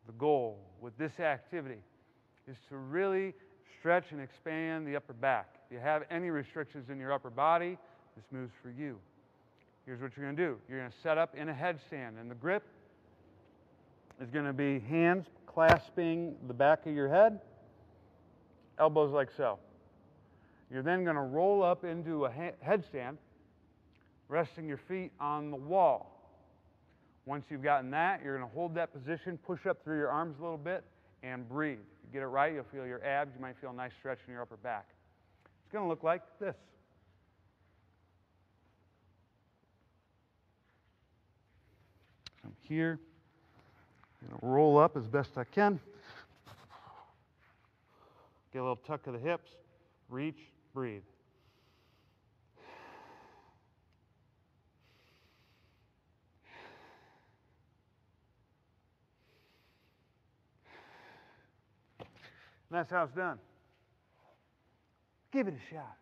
the goal with this activity is to really stretch and expand the upper back. If you have any restrictions in your upper body, this move's for you. Here's what you're going to do. You're going to set up in a headstand, and the grip is going to be hands clasping the back of your head, elbows like so. You're then going to roll up into a headstand, resting your feet on the wall. Once you've gotten that, you're going to hold that position, push up through your arms a little bit, and breathe. If you get it right, you'll feel your abs. You might feel a nice stretch in your upper back. It's going to look like this. I'm here. I'm going to roll up as best I can. Get a little tuck of the hips. Reach, breathe. And that's how it's done. Give it a shot.